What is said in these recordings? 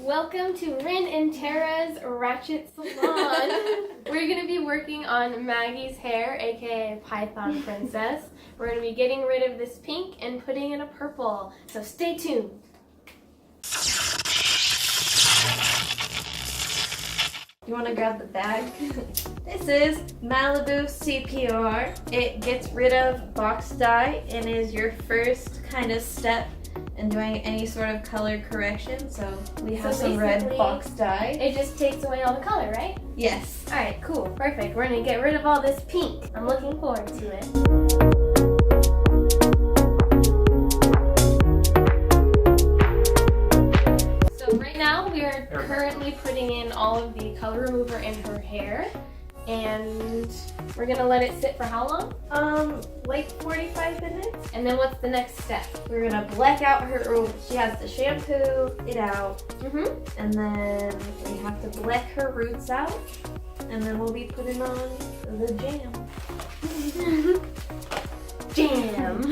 Welcome to Rin and Tara's Ratchet Salon. We're going to be working on Maggie's hair, aka Python Princess. We're going to be getting rid of this pink and putting in a purple. So stay tuned. You want to grab the bag? This is Malibu CPR. It gets rid of box dye and is your first kind of step in doing any sort of color correction. So we have some red box dye. It just takes away all the color, right? Yes. Alright, cool. Perfect. We're going to get rid of all this pink. I'm looking forward to it. We are currently putting in all of the color remover in her hair, and we're gonna let it sit for how long? Like 45 minutes. And then what's the next step? We're gonna black out her roots. She has to shampoo it out, and then we have to black her roots out, and then we'll be putting on the jam. Jam.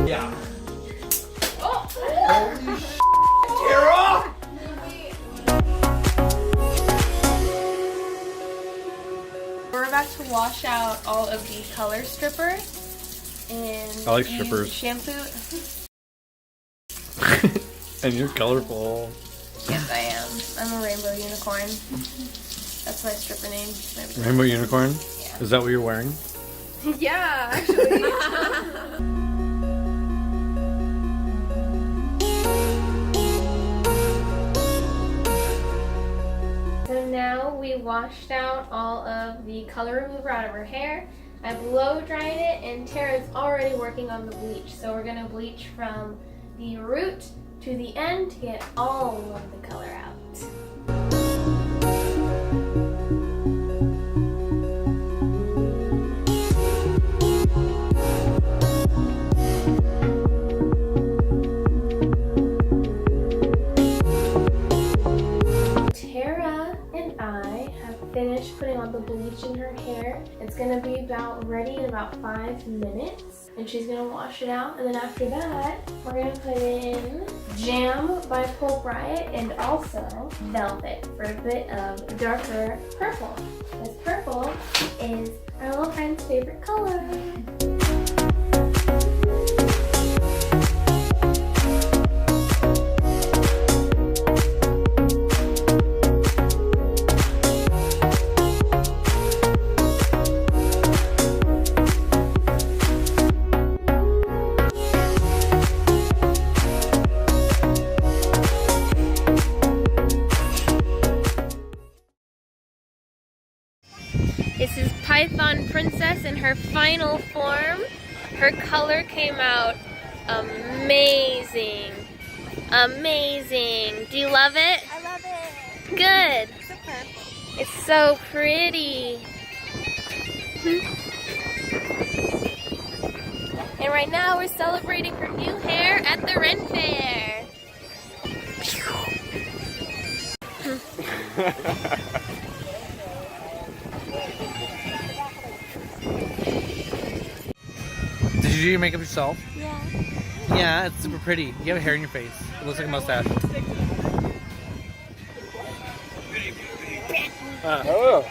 Yeah. Holy shit, Tara! We're about to wash out all of the color strippers and I like strippers. Shampoo. And you're colorful. Yes, I am. I'm a rainbow unicorn. That's my stripper name. Rainbow unicorn? Yeah. Is that what you're wearing? Yeah, actually. Now we washed out all of the color remover out of her hair. I blow dried it, and Tara's already working on the bleach. So we're gonna bleach from the root to the end to get all of the color out. Finished putting on the bleach in her hair. It's gonna be about ready in about 5 minutes, and she's gonna wash it out. And then after that, we're gonna put in Jam by Pulp Riot and also Velvet for a bit of darker purple. This purple is our little friend's favorite color. This is Python Princess in her final form. Her color came out amazing. Amazing. Do you love it? I love it. Good. It's so purple. It's so pretty. And right now we're celebrating her new hair at the Ren Fair. Did you do your makeup yourself? Yeah. Yeah, it's super pretty. You have hair in your face. It looks like a mustache. Oh.